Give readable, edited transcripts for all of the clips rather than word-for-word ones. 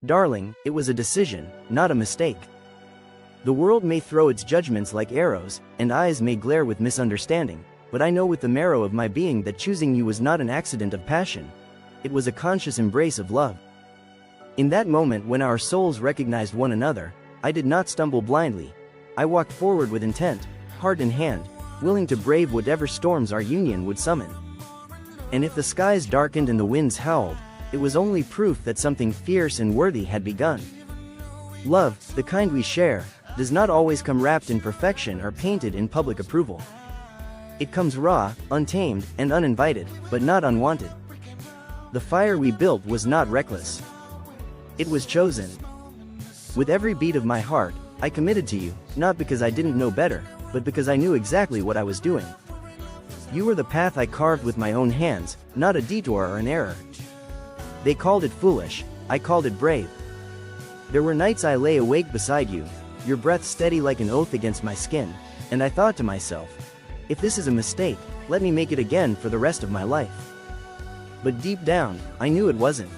Darling, it was a decision, not a mistake. The world may throw its judgments like arrows, and eyes may glare with misunderstanding, but I know with the marrow of my being that choosing you was not an accident of passion. It was a conscious embrace of love. In that moment when our souls recognized one another, I did not stumble blindly. I walked forward with intent, heart in hand, willing to brave whatever storms our union would summon. And if the skies darkened and the winds howled, it was only proof that something fierce and worthy had begun. Love, the kind we share, does not always come wrapped in perfection or painted in public approval. It comes raw, untamed, and uninvited, but not unwanted. The fire we built was not reckless. It was chosen. With every beat of my heart, I committed to you, not because I didn't know better, but because I knew exactly what I was doing. You were the path I carved with my own hands, not a detour or an error. They called it foolish, I called it brave. There were nights I lay awake beside you, your breath steady like an oath against my skin, and I thought to myself, if this is a mistake, let me make it again for the rest of my life. But deep down, I knew it wasn't.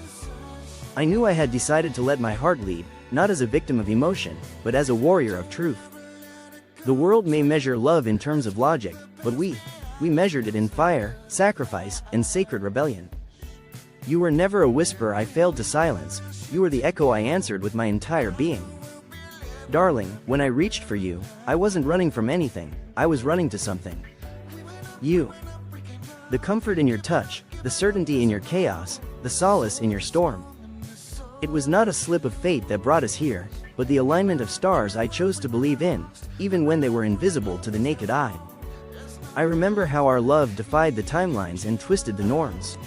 I knew I had decided to let my heart lead, not as a victim of emotion, but as a warrior of truth. The world may measure love in terms of logic, but we measured it in fire, sacrifice, and sacred rebellion. You were never a whisper I failed to silence, you were the echo I answered with my entire being. Darling, when I reached for you, I wasn't running from anything, I was running to something. You. The comfort in your touch, the certainty in your chaos, the solace in your storm. It was not a slip of fate that brought us here, but the alignment of stars I chose to believe in, even when they were invisible to the naked eye. I remember how our love defied the timelines and twisted the norms.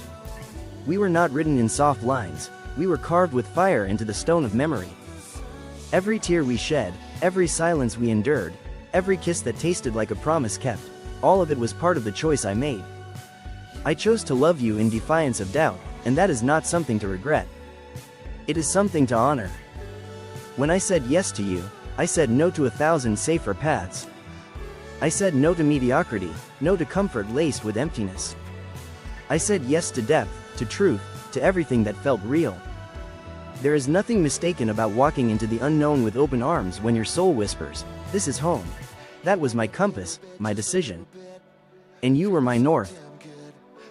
We were not written in soft lines, we were carved with fire into the stone of memory. Every tear we shed, every silence we endured, every kiss that tasted like a promise kept, all of it was part of the choice I made. I chose to love you in defiance of doubt, and that is not something to regret. It is something to honor. When I said yes to you, I said no to 1,000 safer paths. I said no to mediocrity, no to comfort laced with emptiness. I said yes to depth, to truth, to everything that felt real. There is nothing mistaken about walking into the unknown with open arms when your soul whispers, "This is home." That was my compass, my decision. And you were my north.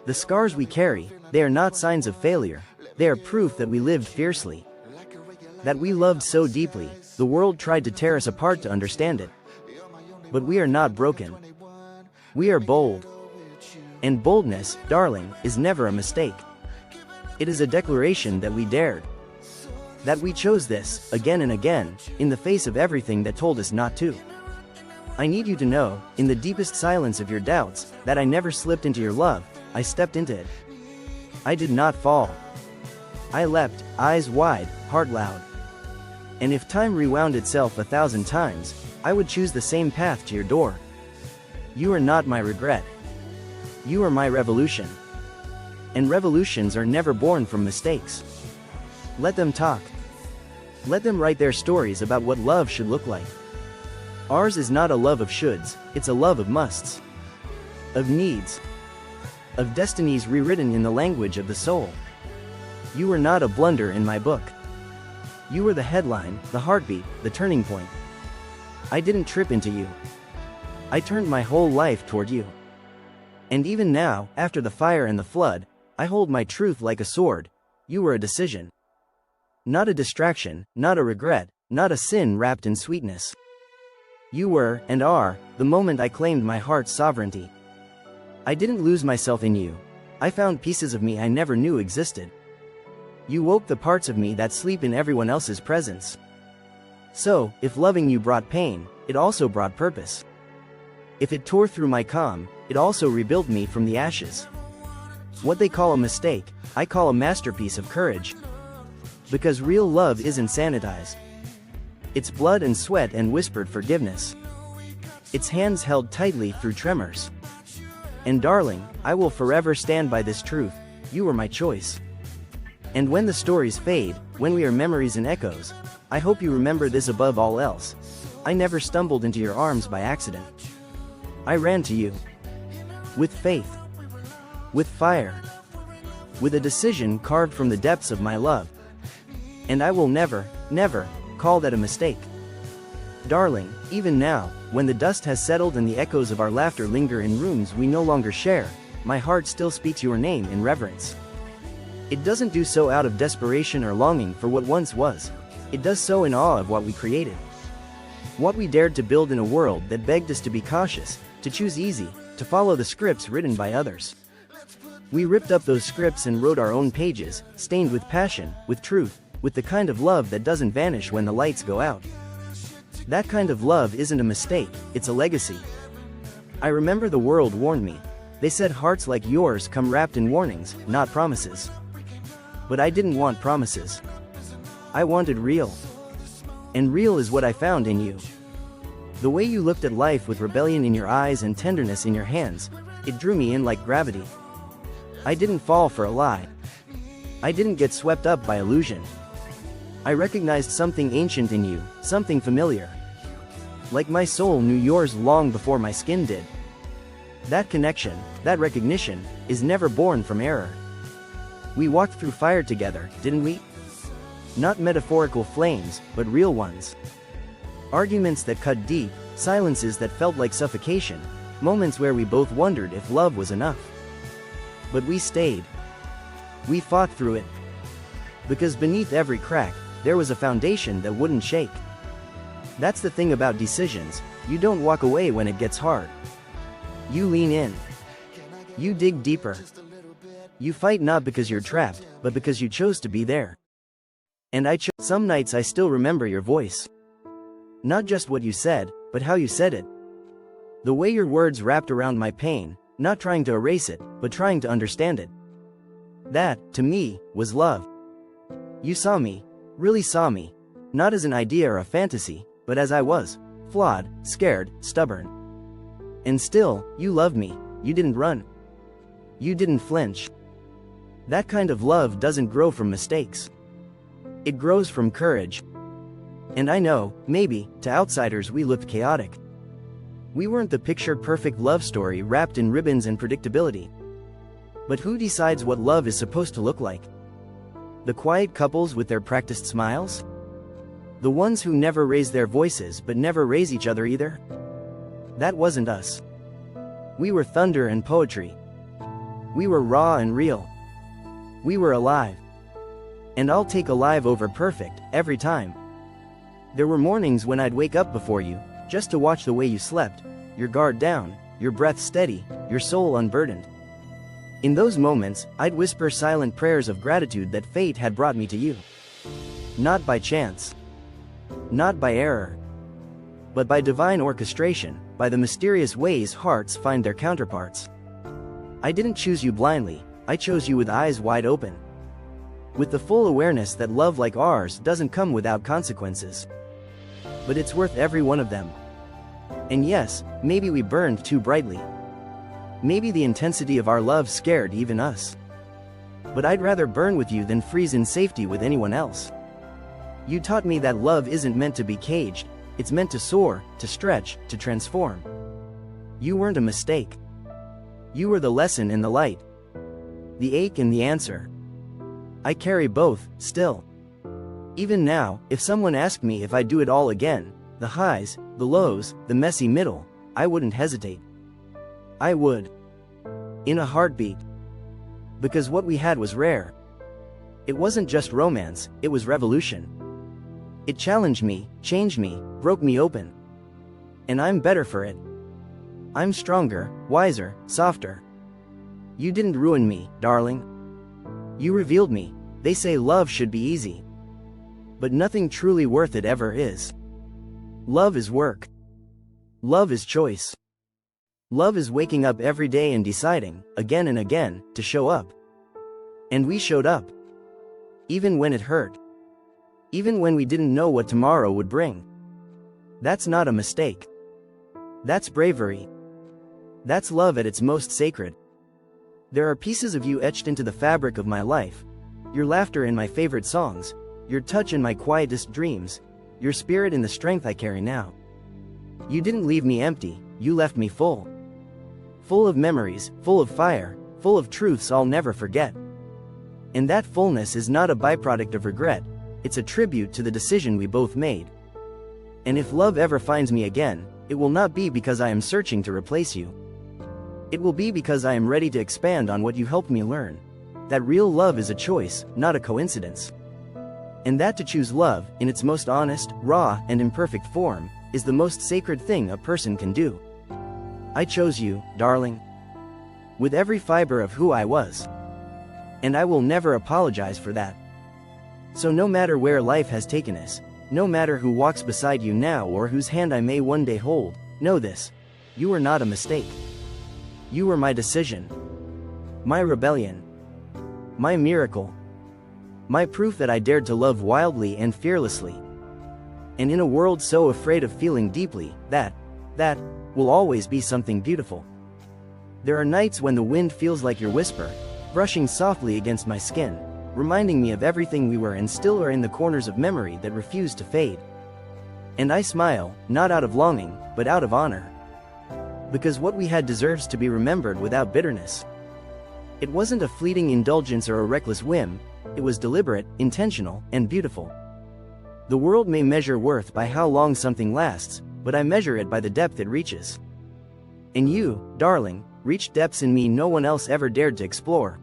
The scars we carry, they are not signs of failure, they are proof that we lived fiercely. That we loved so deeply, the world tried to tear us apart to understand it. But we are not broken. We are bold. And boldness, darling, is never a mistake. It is a declaration that we dared. That we chose this, again and again, in the face of everything that told us not to. I need you to know, in the deepest silence of your doubts, that I never slipped into your love, I stepped into it. I did not fall. I leapt, eyes wide, heart loud. And if time rewound itself 1,000 times, I would choose the same path to your door. You are not my regret. You are my revolution. And revolutions are never born from mistakes. Let them talk. Let them write their stories about what love should look like. Ours is not a love of shoulds, it's a love of musts. Of needs. Of destinies rewritten in the language of the soul. You were not a blunder in my book. You were the headline, the heartbeat, the turning point. I didn't trip into you. I turned my whole life toward you. And even now, after the fire and the flood, I hold my truth like a sword. You were a decision. Not a distraction, not a regret, not a sin wrapped in sweetness. You were, and are, the moment I claimed my heart's sovereignty. I didn't lose myself in you. I found pieces of me I never knew existed. You woke the parts of me that sleep in everyone else's presence. So, if loving you brought pain, it also brought purpose. If it tore through my calm, it also rebuilt me from the ashes. What they call a mistake, I call a masterpiece of courage. Because real love isn't sanitized. It's blood and sweat and whispered forgiveness. It's hands held tightly through tremors. And darling, I will forever stand by this truth, you were my choice. And when the stories fade, when we are memories and echoes, I hope you remember this above all else. I never stumbled into your arms by accident. I ran to you. With faith. With fire. With a decision carved from the depths of my love. And I will never, never, call that a mistake. Darling, even now, when the dust has settled and the echoes of our laughter linger in rooms we no longer share, my heart still speaks your name in reverence. It doesn't do so out of desperation or longing for what once was. It does so in awe of what we created. What we dared to build in a world that begged us to be cautious, to choose easy, to follow the scripts written by others. We ripped up those scripts and wrote our own pages, stained with passion, with truth, with the kind of love that doesn't vanish when the lights go out. That kind of love isn't a mistake, it's a legacy. I remember the world warned me. They said hearts like yours come wrapped in warnings, not promises. But I didn't want promises. I wanted real. And real is what I found in you. The way you looked at life with rebellion in your eyes and tenderness in your hands, it drew me in like gravity. I didn't fall for a lie. I didn't get swept up by illusion. I recognized something ancient in you, something familiar. Like my soul knew yours long before my skin did. That connection, that recognition, is never born from error. We walked through fire together, didn't we? Not metaphorical flames, but real ones. Arguments that cut deep, silences that felt like suffocation, moments where we both wondered if love was enough. But we stayed. We fought through it. Because beneath every crack, there was a foundation that wouldn't shake. That's the thing about decisions, you don't walk away when it gets hard. You lean in. You dig deeper. You fight not because you're trapped, but because you chose to be there. And some nights I still remember your voice. Not just what you said, but how you said it. The way your words wrapped around my pain, not trying to erase it, but trying to understand it. That, to me, was love. You saw me, really saw me, not as an idea or a fantasy, but as I was, flawed, scared, stubborn. And still, you loved me, you didn't run. You didn't flinch. That kind of love doesn't grow from mistakes. It grows from courage. And I know, maybe, to outsiders we looked chaotic. We weren't the picture-perfect love story wrapped in ribbons and predictability. But who decides what love is supposed to look like? The quiet couples with their practiced smiles? The ones who never raise their voices but never raise each other either? That wasn't us. We were thunder and poetry. We were raw and real. We were alive. And I'll take alive over perfect, every time. There were mornings when I'd wake up before you, just to watch the way you slept, your guard down, your breath steady, your soul unburdened. In those moments, I'd whisper silent prayers of gratitude that fate had brought me to you. Not by chance. Not by error. But by divine orchestration, by the mysterious ways hearts find their counterparts. I didn't choose you blindly, I chose you with eyes wide open. With the full awareness that love like ours doesn't come without consequences. But it's worth every one of them. And yes, maybe we burned too brightly. Maybe the intensity of our love scared even us. But I'd rather burn with you than freeze in safety with anyone else. You taught me that love isn't meant to be caged, it's meant to soar, to stretch, to transform. You weren't a mistake. You were the lesson and the light. The ache and the answer. I carry both, still. Even now, if someone asked me if I'd do it all again, the highs, the lows, the messy middle, I wouldn't hesitate. I would. In a heartbeat. Because what we had was rare. It wasn't just romance, it was revolution. It challenged me, changed me, broke me open. And I'm better for it. I'm stronger, wiser, softer. You didn't ruin me, darling. You revealed me. They say love should be easy. But nothing truly worth it ever is. Love is work. Love is choice. Love is waking up every day and deciding, again and again, to show up. And we showed up. Even when it hurt. Even when we didn't know what tomorrow would bring. That's not a mistake. That's bravery. That's love at its most sacred. There are pieces of you etched into the fabric of my life. Your laughter in my favorite songs. Your touch in my quietest dreams. Your spirit in the strength I carry now. You didn't leave me empty, you left me full. Full of memories, full of fire, full of truths I'll never forget. And that fullness is not a byproduct of regret. it's a tribute to the decision we both made. And if love ever finds me again, it will not be because I am searching to replace you. It will be because I am ready to expand on what you helped me learn. That real love is a choice, not a coincidence. And that to choose love, in its most honest, raw, and imperfect form, is the most sacred thing a person can do. I chose you, darling, with every fiber of who I was. And I will never apologize for that. So no matter where life has taken us, no matter who walks beside you now or whose hand I may one day hold, know this: you were not a mistake. You were my decision, my rebellion, my miracle, my proof that I dared to love wildly and fearlessly. And in a world so afraid of feeling deeply, that will always be something beautiful. There are nights when the wind feels like your whisper, brushing softly against my skin, reminding me of everything we were and still are in the corners of memory that refuse to fade. And I smile, not out of longing, but out of honor. Because what we had deserves to be remembered without bitterness. It wasn't a fleeting indulgence or a reckless whim, it was deliberate, intentional, and beautiful. The world may measure worth by how long something lasts, but I measure it by the depth it reaches. And you, darling, reached depths in me no one else ever dared to explore.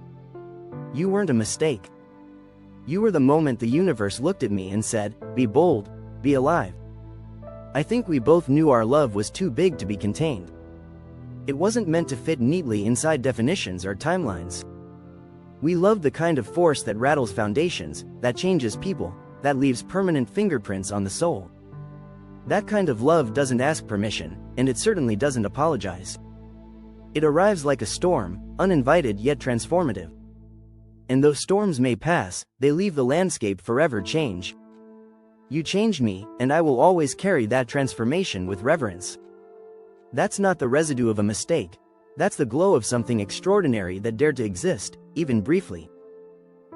You weren't a mistake. You were the moment the universe looked at me and said, "Be bold, be alive." I think we both knew our love was too big to be contained. It wasn't meant to fit neatly inside definitions or timelines. We loved the kind of force that rattles foundations, that changes people, that leaves permanent fingerprints on the soul. That kind of love doesn't ask permission, and it certainly doesn't apologize. It arrives like a storm, uninvited yet transformative. And though storms may pass, they leave the landscape forever changed. You changed me, and I will always carry that transformation with reverence. That's not the residue of a mistake. That's the glow of something extraordinary that dared to exist, even briefly.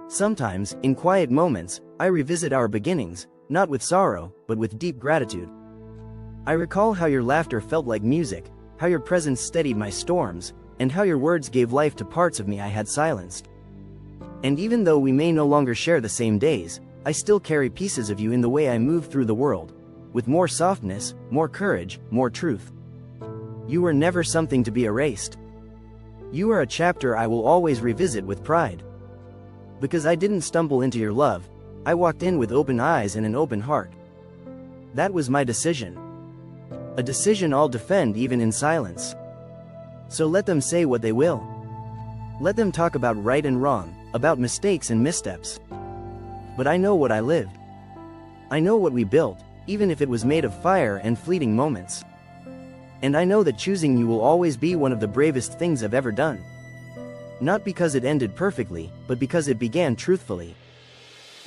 Sometimes, in quiet moments, I revisit our beginnings, not with sorrow, but with deep gratitude. I recall how your laughter felt like music, how your presence steadied my storms, and how your words gave life to parts of me I had silenced. And even though we may no longer share the same days, I still carry pieces of you in the way I move through the world, with more softness, more courage, more truth. You were never something to be erased. You are a chapter I will always revisit with pride. Because I didn't stumble into your love, I walked in with open eyes and an open heart. That was my decision. A decision I'll defend even in silence. So let them say what they will. Let them talk about right and wrong, about mistakes and missteps. But I know what I lived. I know what we built, even if it was made of fire and fleeting moments. And I know that choosing you will always be one of the bravest things I've ever done. Not because it ended perfectly, but because it began truthfully.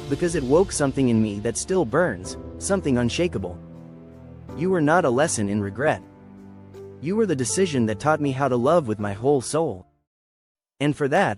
Because it woke something in me that still burns, something unshakable. You were not a lesson in regret. You were the decision that taught me how to love with my whole soul. And for that,